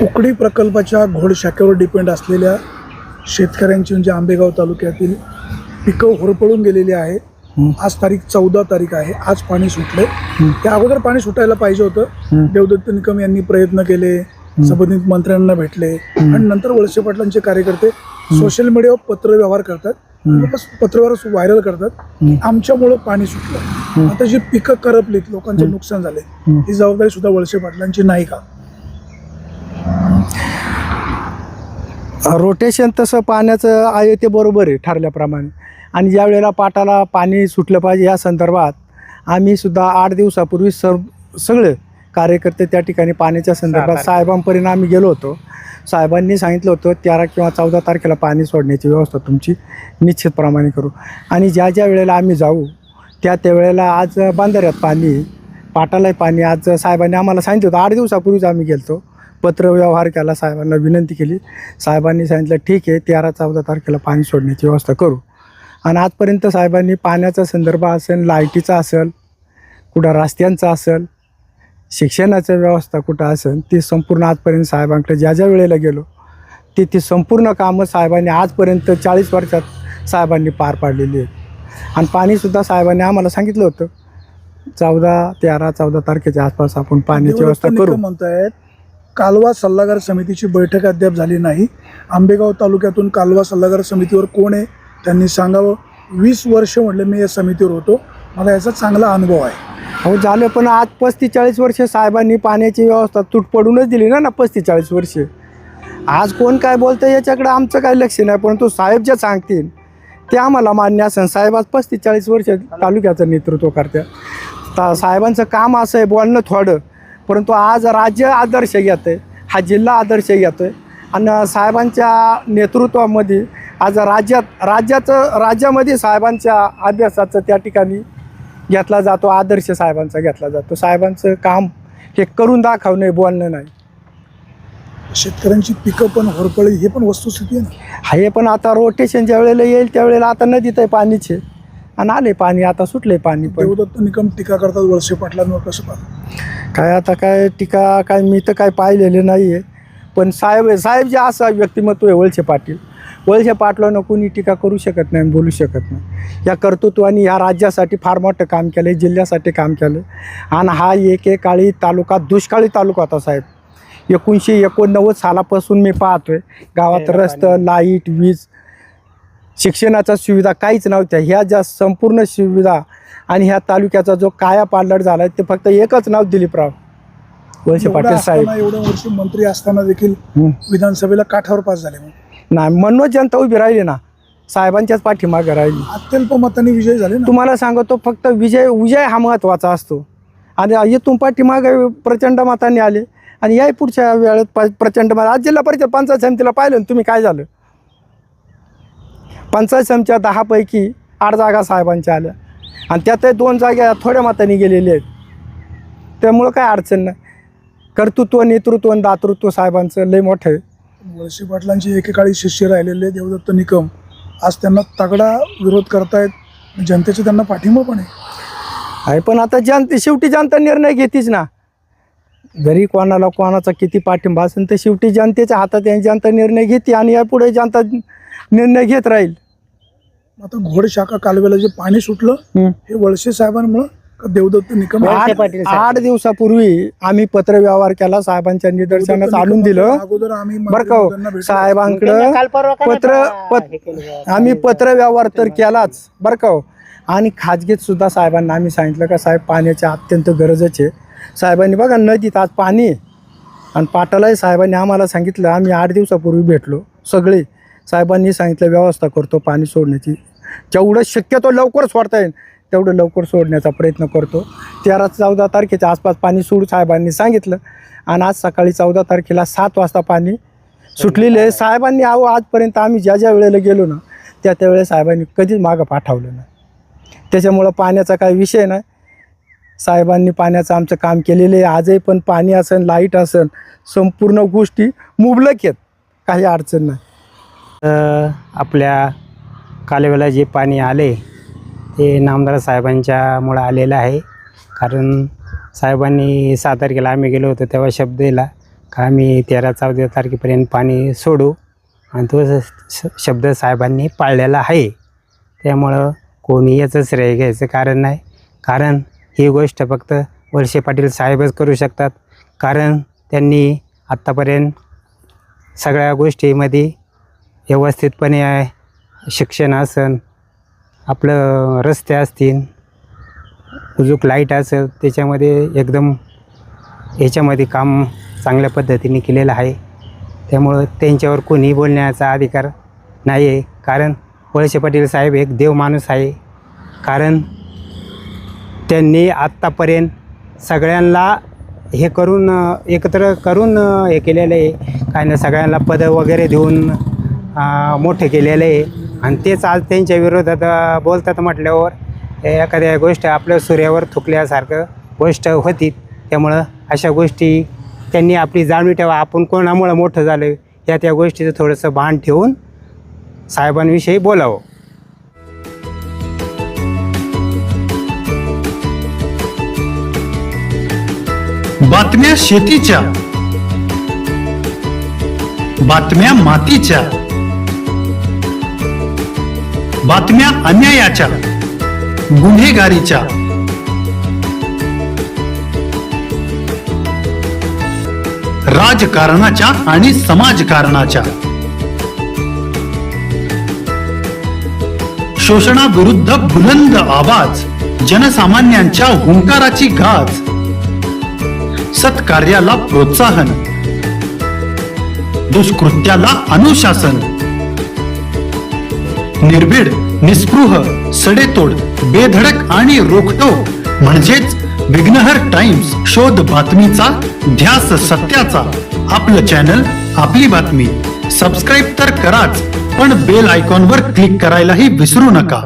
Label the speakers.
Speaker 1: उकडी प्रकल्पाच्या घोड शाखेवर डिपेंड असलेल्या शेतकऱ्यांची म्हणजे आंबेगाव तालुक्यातील पिकं होरपळून गेलेली आहे. आज तारीख 14 तारीख आहे. आज पाणी सुटले. त्या अगोदर पाणी सुटायला पाहिजे होतं. देवदत्त निकम यांनी प्रयत्न केले, संबंधित मंत्र्यांना भेटले आणि नंतर वळसे पाटलांचे कार्यकर्ते सोशल मीडियावर पत्रव्यवहार करतात, पत्रव्यवहार व्हायरल करतात. आमच्यामुळं पाणी सुटलं. आता जी पिकं करपलीत, लोकांचे नुकसान झाले, ही जबाबदारी सुद्धा वळसे पाटलांची नाही का?
Speaker 2: रोटेशन तसं पाण्याचं आहे ते बरोबर आहे ठरल्याप्रमाणे. आणि ज्या वेळेला पाटाला पाणी सुटलं पाहिजे या संदर्भात आम्ही सुद्धा 8 दिवसापूर्वी सगळे कार्यकर्ते त्या ठिकाणी पाण्याच्या संदर्भात साहेबांपर्यंत आम्ही गेलो होतो. साहेबांनी सांगितलं होतं 13 किंवा 14 तारखेला पाणी सोडण्याची व्यवस्था तुमची निश्चितप्रमाणे करू. आणि ज्या ज्या वेळेला आम्ही जाऊ त्या वेळेला आज बांधाऱ्यात पाणी, पाटालाही पाणी. आज साहेबांनी आम्हाला सांगितलं होतं 8 दिवसापूर्वीच आम्ही गेलो, पत्रव्यवहार केला, साहेबांना विनंती केली. साहेबांनी सांगितलं ठीक आहे 13-14 तारखेला पाणी सोडण्याची व्यवस्था करू. आणि आजपर्यंत साहेबांनी पाण्याचा संदर्भ असेल, लाईटीचा असेल, कुठं रस्त्यांचा असेल, शिक्षणाची व्यवस्था कुठं असेल, ती संपूर्ण आजपर्यंत साहेबांकडे ज्या ज्या वेळेला गेलो ती संपूर्ण कामं साहेबांनी आजपर्यंत 40 वर्षात साहेबांनी पार पाडलेली आहेत. आणि पाणीसुद्धा साहेबांनी आम्हाला सांगितलं होतं 13-14 तारखेच्या आसपास आपण पाण्याची व्यवस्था करू.
Speaker 1: म्हणतायत कालवा सल्लागार समितीची बैठक अद्याप झाली नाही. आंबेगाव तालुक्यातून कालवा सल्लागार समितीवर कोण आहे त्यांनी सांगावं. 20 वर्ष म्हटलं मी या समितीवर होतो, मला याचा चांगला अनुभव आहे.
Speaker 2: हो झालं, पण आज 35-40 वर्ष साहेबांनी पाण्याची व्यवस्था तूट पडूनच दिली ना 35-40 वर्ष. आज कोण काय बोलतं याच्याकडे आमचं काही लक्ष नाही, परंतु साहेब जे सांगतील ते आम्हाला मान्य असेल. साहेब आज 35-40 वर्ष तालुक्याचं नेतृत्व करतात. साहेबांचं काम असं आहे बोलणं थोडं, परंतु आज राज्य आदर्श घेत आहे, हा जिल्हा आदर्श घेतो आहे. आणि साहेबांच्या नेतृत्वामध्ये आज राज्यामध्ये साहेबांच्या अभ्यासाचं त्या ठिकाणी घेतला जातो, आदर्श साहेबांचा घेतला जातो. साहेबांचं काम हे करून दाखवणं, बोलणं नाही.
Speaker 1: शेतकऱ्यांची पिकं पण होरपळी, हे पण वस्तुस्थिती आहे ना.
Speaker 2: हे पण आता रोटेशन ज्या वेळेला येईल त्यावेळेला आता नदीत आहे पाणीचे आणि आले पाणी, आता सुटले पाणी. पण
Speaker 1: देवदत्त निकम टीका करतात वळसे पाटलांवर, कसं पाहतात?
Speaker 2: काय आता काय टीका काय मी तर काय पाहिलेले नाही आहे. पण साहेब जे असं व्यक्तिमत्व आहे वळसे पाटलांना कोणी टीका करू शकत नाही, बोलू शकत नाही. या कर्तृत्वाने ह्या राज्यासाठी फार मोठं काम केलं, जिल्ह्यासाठी काम केलं. आणि हा एकेकाळी तालुका दुष्काळी तालुका होता साहेब. 1989 सालापासून मी पाहतोय गावात रस्तं, लाईट, वीज, शिक्षणाच्या सुविधा काहीच नव्हत्या. ह्या ज्या संपूर्ण सुविधा आणि ह्या तालुक्याचा जो कायापालट झाला ते फक्त एकच नाव दिलीपराव वळसे पाटील साहेब.
Speaker 1: एवढं वर्ष मंत्री असताना देखील विधानसभेला काठावर पास झाले
Speaker 2: नाही, म्हणून जनता उभी राहिली ना, साहेबांच्याच पाठीमागे राहिली.
Speaker 1: अत्यल्प मतांनी विजय झाले ना.
Speaker 2: तुम्हाला सांगतो फक्त विजय हा महत्त्वाचा असतो. आणि इथून पाठीमागे प्रचंड मतांनी आले आणि या पुढच्या वेळेत प्रचंड मत. आज जिल्हा परिषद पंचायत समितीला पाहिलं ना तुम्ही काय झालं. पंचायत समितीच्या 10 पैकी 8 जागा साहेबांच्या आल्या आणि त्यातही 2 जागा थोड्या मतांनी गेलेल्या आहेत. त्यामुळं काय अडचण नाही. कर्तृत्व, नेतृत्व आणि दातृत्व साहेबांचं लय मोठं आहे.
Speaker 1: वळसे पाटलांचे एकेकाळी शिष्य राहिलेले देवदत्त निकम आज त्यांना तगडा विरोध करतायत. जनतेचे त्यांना पाठिंबा पण आहे.
Speaker 2: पण आता शेवटी जनता निर्णय घेतीच ना. जरी कोणाचा किती पाठिंबा असेल तर शेवटी जनतेच्या हातात जनता निर्णय घेते आणि यापुढे जनता निर्णय घेत राहील.
Speaker 1: आता घोडशाखा कालव्याला जे पाणी सुटलं हे वळसे साहेबांमुळं का देवदत्त निकम?
Speaker 2: 8 दिवसापूर्वी आम्ही पत्रव्यवहार केला, साहेबांच्या निदर्शनास आणून दिलं.
Speaker 1: अगोदर आम्ही
Speaker 2: बरं का साहेबांकडं आम्ही पत्रव्यवहार तर केलाच बरं का. आणि खाजगीत सुद्धा साहेबांना आम्ही सांगितलं का साहेब पाण्याची अत्यंत गरजच आहे. साहेबांनी बघा नदीत आज पाणी आहे आणि पाटालाही साहेबांनी आम्हाला सांगितलं. आम्ही 8 दिवसापूर्वी भेटलो सगळे. साहेबांनी सांगितलं व्यवस्था करतो पाणी सोडण्याची, जेवढं शक्यतो लवकर सोडता येईल तेवढं लवकर सोडण्याचा प्रयत्न करतो. 13-14 तारखेच्या आसपास पाणी सोडू साहेबांनी सांगितलं. आणि आज सकाळी 14 तारखेला 7 वाजता पाणी सुटलेलं आहे. साहेबांनी आजपर्यंत आम्ही ज्या ज्या वेळेला गेलो ना त्या वेळेला साहेबांनी कधीच मागं पाठवलं नाही. त्याच्यामुळं पाण्याचा काही विषय नाही. साहेबांनी पाण्याचं आमचं काम केलेलं आहे. आजही पण पाणी असेल, लाईट असेल, संपूर्ण गोष्टी मुबलक आहेत, काही अडचण नाही.
Speaker 3: आपल्या कालव्याला जे पाणी आले ते नामदार साहेबांच्यामुळं आलेलं आहे. कारण साहेबांनी 6 तारखेला आम्ही गेलो होतो तेव्हा शब्द दिला का आम्ही 13-14 तारखेपर्यंत पाणी सोडू आणि तो शब्द साहेबांनी पाळलेला आहे. त्यामुळं कोणी याचं श्रेय घ्यायचं कारण नाही. कारण ही गोष्ट फक्त वळसे पाटील साहेबच करू शकतात. कारण त्यांनी आत्तापर्यंत सगळ्या गोष्टीमध्ये व्यवस्थितपणे शिक्षण असेल, आपलं रस्ते असतील, अजून लाईट असेल, त्याच्यामध्ये एकदम याच्यामध्ये काम चांगल्या पद्धतीने केलेलं आहे. त्यामुळं त्यांच्यावर कोणी बोलण्याचा अधिकार नाही आहे. कारण वळसे पाटील साहेब एक देव माणूस आहे. कारण त्यांनी आत्तापर्यंत सगळ्यांना हे करून एकत्र करून हे केलेलं आहे. काय ना सगळ्यांना पदं वगैरे देऊन मोठे केलेलं आहे. आणि तेच आज त्यांच्या विरोधात बोलतात म्हटल्यावर एखाद्या गोष्ट आपल्या सूर्यावर थुकल्यासारखं गोष्ट होती. त्यामुळं अशा गोष्टी त्यांनी आपली जाणीव ठेवा, आपण कोणामुळं मोठं झालं या त्या गोष्टीचं थोडंसं भान ठेवून साहेबांविषयी बोलावं.
Speaker 4: बातम्या शेतीच्या, बातम्या मातीच्या, बातम्या अन्यायाच्या, गुन्हेगारीच्या, राजकारणाच्या आणि समाजकारणाच्या, शोषणाविरुद्ध बुलंद आवाज, जनसामान्यांच्या हुंकाराची गाज, सत्कार्याला प्रोत्साहन, दुष्कृत्याला अनुशासन, निर्भीड, निस्पृह, सडेतोड, बेधडक आणि रोखटोक म्हणजेच विघ्नहर टाइम्स. शोध बातमीचा, ध्यास सत्याचा. आपलं चॅनल, आपली बातमी. सबस्क्राईब तर कराच, पण बेल आयकॉनवर क्लिक करायलाही विसरू नका.